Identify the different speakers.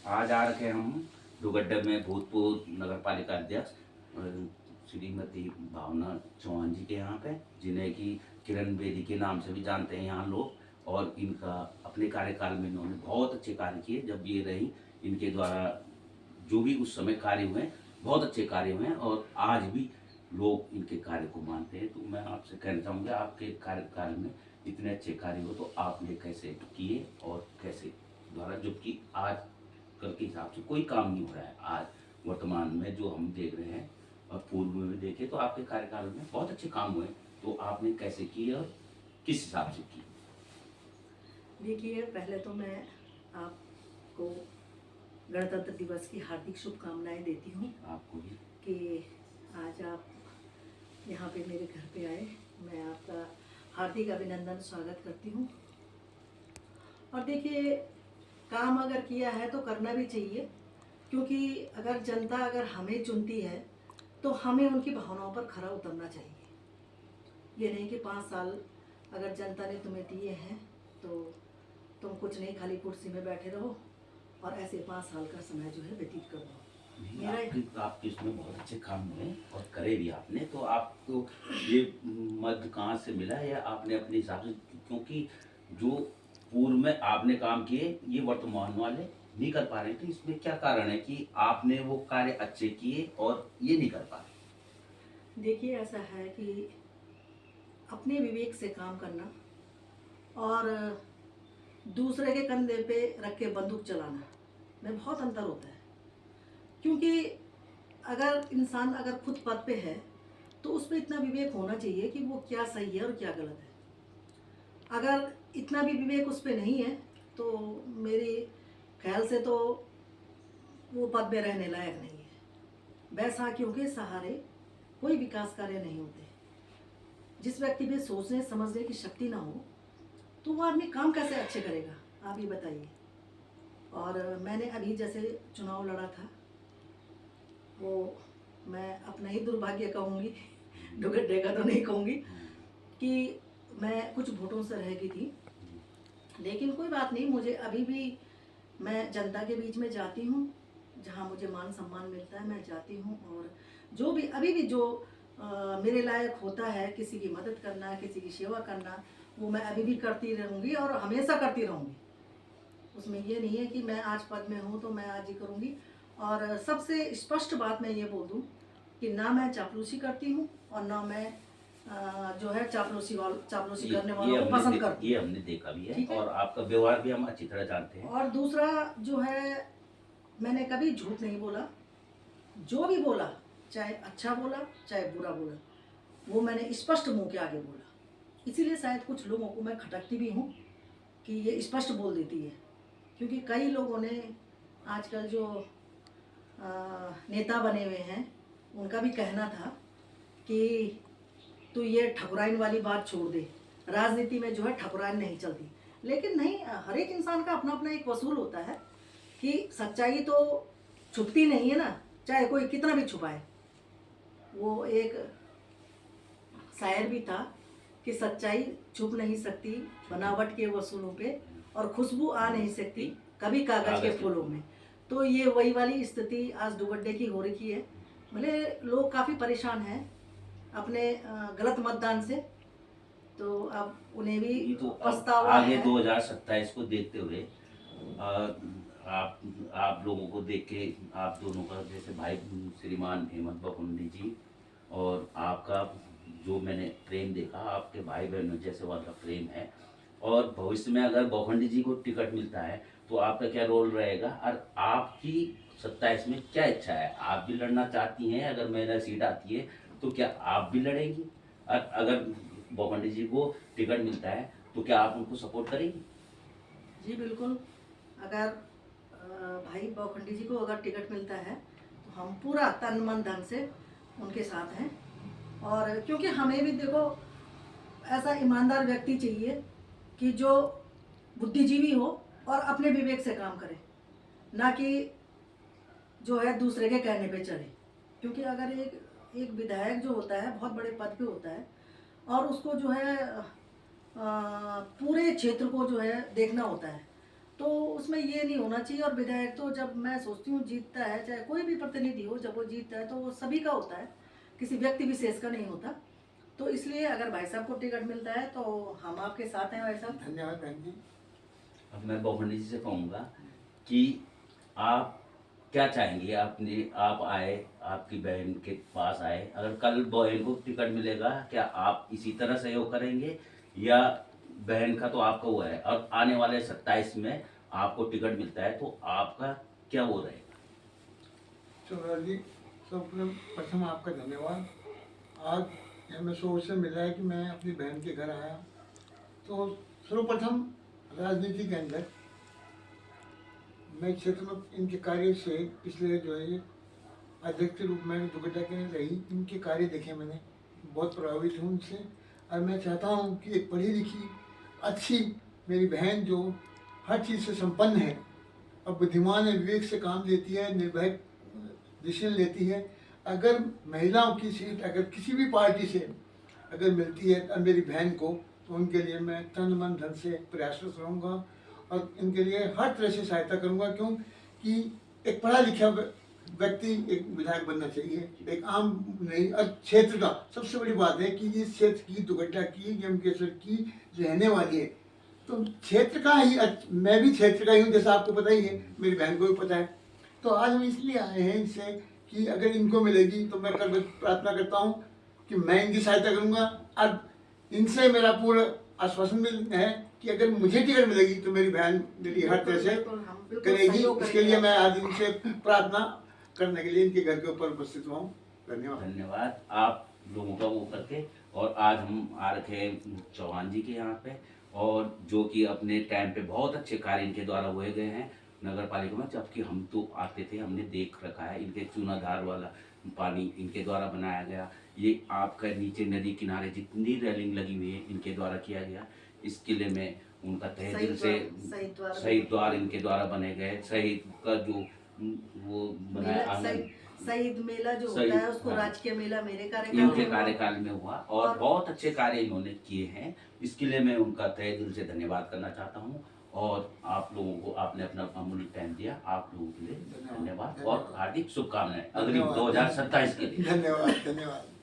Speaker 1: आज आ रखे हम दुगड्डा में भूतपूर्व नगर पालिका अध्यक्ष श्रीमती भावना चौहान जी के यहाँ पे, जिन्हें कि किरण बेदी के नाम से भी जानते हैं यहाँ लोग। और इनका अपने कार्यकाल में इन्होंने बहुत अच्छे कार्य किए। जब ये रही, इनके द्वारा जो भी उस समय कार्य हुए, बहुत अच्छे कार्य हुए और आज भी लोग इनके कार्य को मानते हैं। तो मैं आपसे कहना चाहूँगा, आपके कार्यकाल में इतने अच्छे कार्य हो तो आपने कैसे किए और कैसे द्वारा, जबकि आज कल के हिसाब से कोई काम नहीं हो रहा है आज वर्तमान में जो हम देख रहे हैं, और पूर्व में भी देखे तो आपके कार्यकाल में बहुत अच्छे काम हुए। तो आपने कैसे किए और किस हिसाब से किए?
Speaker 2: देखिए, पहले तो मैं आपको गणतंत्र दिवस की हार्दिक शुभकामनाएं देती हूँ
Speaker 1: आपको भी।
Speaker 2: कि आज आप यहाँ पे मेरे घर पे आए। मैं आपका हार्दिक अभिनंदन स्वागत करती हूँ। और देखिए, काम अगर किया है तो करना भी चाहिए, क्योंकि अगर जनता अगर हमें चुनती है तो हमें उनकी भावनाओं पर खरा उतरना चाहिए। ये नहीं कि 5 साल अगर जनता ने तुम्हें दिए हैं तो तुम कुछ नहीं, खाली कुर्सी में बैठे रहो और ऐसे 5 साल का समय जो है व्यतीत कर दो।
Speaker 1: आपके इसमें बहुत अच्छे काम हुए और करे भी आपने। तो आपको ये मद कहाँ से मिला, या आपने अपने हिसाब से, क्योंकि जो पूर्व में आपने काम किए ये वर्तमान वाले नहीं कर पा रहे, तो इसमें क्या कारण है कि आपने वो कार्य अच्छे किए और ये नहीं कर पा रहे?
Speaker 2: देखिए, ऐसा है कि अपने विवेक से काम करना और दूसरे के कंधे पे रख के बंदूक चलाना में बहुत अंतर होता है। क्योंकि अगर इंसान अगर खुद पद पे है तो उस पर इतना विवेक होना चाहिए कि वो क्या सही है और क्या गलत है। अगर इतना भी विवेक उस पर नहीं है तो मेरे ख्याल से तो वो पद में रहने लायक नहीं है। बैसाखियों के सहारे कोई विकास कार्य नहीं होते। जिस व्यक्ति में सोचने समझने की शक्ति ना हो तो वो आदमी काम कैसे अच्छे करेगा, आप ही बताइए। और मैंने अभी जैसे चुनाव लड़ा था, वो मैं अपना ही दुर्भाग्य कहूँगी, दुगड्डे का तो नहीं कहूँगी, कि मैं कुछ वोटों से रह गई थी। लेकिन कोई बात नहीं, मुझे अभी भी मैं जनता के बीच में जाती हूँ, जहाँ मुझे मान सम्मान मिलता है मैं जाती हूँ। और जो भी अभी भी जो मेरे लायक होता है, किसी की मदद करना, किसी की सेवा करना, वो मैं अभी भी करती रहूँगी और हमेशा करती रहूँगी। उसमें ये नहीं है कि मैं आज पद में हूँ तो मैं आज ही करूँगी। और सबसे स्पष्ट बात मैं ये बोल दूँ कि ना मैं चापलूसी करती हूँ और ना मैं जो है चापलूसी करने वालों को पसंद करती हूँ।
Speaker 1: ये हमने देखा भी है और आपका व्यवहार भी हम अच्छी तरह जानते हैं।
Speaker 2: और दूसरा जो है, मैंने कभी झूठ नहीं बोला। जो भी बोला, चाहे अच्छा बोला चाहे बुरा बोला, वो मैंने स्पष्ट मुंह के आगे बोला। इसीलिए शायद कुछ लोगों को मैं खटकती भी हूँ कि ये स्पष्ट बोल देती है। क्योंकि कई लोगों ने आजकल जो नेता बने हुए हैं, उनका भी कहना था कि तू ये ठकुराइन वाली बात छोड़ दे, राजनीति में जो है ठकुराइन नहीं चलती। लेकिन नहीं, हर एक इंसान का अपना अपना एक वसूल होता है कि सच्चाई तो छुपती नहीं है ना, चाहे कोई कितना भी छुपाए। वो एक शायर भी था कि सच्चाई छुप नहीं सकती बनावट के वसूलों पे, और खुशबू आ नहीं सकती कभी कागज के फूलों में। तो ये वही वाली स्थिति आज दुगड्डे की हो रही है। भले लोग काफ़ी परेशान हैं अपने गलत मतदान से, तो अब उन्हें भी
Speaker 1: तो
Speaker 2: पछतावा
Speaker 1: आगे
Speaker 2: है।
Speaker 1: 2027 को देखते हुए आप लोगों को देख के, आप दोनों का, जैसे भाई श्रीमान हेमंत बखुंडी जी और आपका जो मैंने प्रेम देखा, आपके भाई बहनों जैसे वाला प्रेम है। और भविष्य में अगर बखुंडी जी को टिकट मिलता है तो आपका क्या रोल रहेगा, और आपकी 27 में क्या इच्छा है? आप भी लड़ना चाहती हैं? अगर मेरा सीट आती है तो क्या आप भी लड़ेंगी? और अगर बखुंडी जी को टिकट मिलता है तो क्या आप उनको सपोर्ट करेंगी?
Speaker 2: जी बिल्कुल। अगर भाई बखुंडी जी को अगर टिकट मिलता है तो हम पूरा तन मन धन से उनके साथ हैं। और क्योंकि हमें भी देखो, ऐसा ईमानदार व्यक्ति चाहिए कि जो बुद्धिजीवी हो और अपने विवेक से काम करे, ना कि जो है दूसरे के कहने पे चले। क्योंकि अगर एक विधायक जो होता है बहुत बड़े पद पे होता है और उसको जो है पूरे क्षेत्र को जो है देखना होता है। तो उसमें ये नहीं होना चाहिए। और विधायक तो जब मैं सोचती हूँ जीतता है, चाहे कोई भी प्रतिनिधि हो, जब वो जीतता है तो वो सभी का होता है, किसी व्यक्ति विशेष का नहीं होता। तो इसलिए अगर भाई साहब को टिकट मिलता है तो हम आपके साथ हैं भाई साहब।
Speaker 3: धन्यवाद बहन जी।
Speaker 1: अब मैं बहुमनी जी से कहूँगा कि आप क्या चाहेंगे, आप आए, आपकी बहन के पास आए, अगर कल बहन को टिकट मिलेगा क्या आप इसी तरह सहयोग करेंगे, या बहन का तो आपका हुआ है और आने वाले 27 में आपको टिकट मिलता है तो आपका क्या वो रहेगा?
Speaker 3: चौधरी जी, सर्वप्रथम आपका धन्यवाद। आज हमें सोच से मिला है कि मैं अपनी बहन के घर आया। तो सर्वप्रथम राजनीति के अंदर मैं क्षेत्र में इनके कार्य से पिछले जो है अध्यक्ष के रूप में दुगड्डा के रही, इनके कार्य देखे मैंने, बहुत प्रभावित हूँ उनसे। और मैं चाहता हूँ कि एक पढ़ी लिखी अच्छी मेरी बहन जो हर चीज़ से संपन्न है और बुद्धिमान है, विवेक से काम लेती है, निर्भय डिसीजन लेती है, अगर महिलाओं की सीट अगर किसी भी पार्टी से अगर मिलती है और मेरी बहन को, तो उनके लिए मैं तन मन धन से प्रयासरत रहूँगा और इनके लिए हर तरह से सहायता करूँगा। क्यों कि एक पढ़ा लिखा व्यक्ति एक विधायक बनना चाहिए, एक आम नहीं। और क्षेत्र का सबसे बड़ी बात है कि इस क्षेत्र की, दुगड्डा की, यमकेश्वर की रहने वाली है, तो क्षेत्र का ही मैं भी क्षेत्र का ही हूँ, जैसा आपको पता ही है, मेरी बहन को भी पता है। तो आज हम इसलिए आए हैं इनसे कि अगर इनको मिलेगी तो मैं कल प्रार्थना करता हूँ कि मैं इनकी सहायता करूँगा। और इनसे मेरा पूरा आश्वासन भी है कि अगर मुझे टिकट मिलेगी तो मेरी बहन मेरी हर तरह से करेगी। इसके लिए मैं आज इनसे प्रार्थना करने के लिए इनके घर के ऊपर उपस्थित हुआ हूँ। धन्यवाद।
Speaker 1: धन्यवाद आप लोगों का वो करके। और आज हम आ रखे हैं चौहान जी के यहाँ पे, और जो कि अपने टाइम पे बहुत अच्छे कार्य इनके द्वारा हुए गए हैं नगर पालिका में। जबकि हम तो आते थे, हमने देख रखा है, इनके चूनाधार वाला पानी इनके द्वारा बनाया गया। ये आपका नीचे नदी किनारे जितनी रेलिंग लगी हुई है इनके द्वारा किया गया। इसके लिए मैं उनका तहे दिल से, शहीद द्वार इनके द्वारा बने गए, शहीद का जो वो बनाया आंगन,
Speaker 2: शहीद मेला जो
Speaker 1: शहीद,
Speaker 2: होता है उसको
Speaker 1: हाँ,
Speaker 2: राजकीय मेला मेरे
Speaker 1: इनके
Speaker 2: कार्यकाल
Speaker 1: कार्यकाल में हुआ और बहुत अच्छे कार्य इन्होंने किए हैं। इसके लिए मैं उनका तहे दिल से धन्यवाद करना चाहता हूँ। और आप लोगों को आपने अपना अमूल्य टाइम दिया, आप लोगों के लिए धन्यवाद और हार्दिक शुभकामनाएं अग्रिम 2027 के लिए।
Speaker 3: धन्यवाद। धन्यवाद।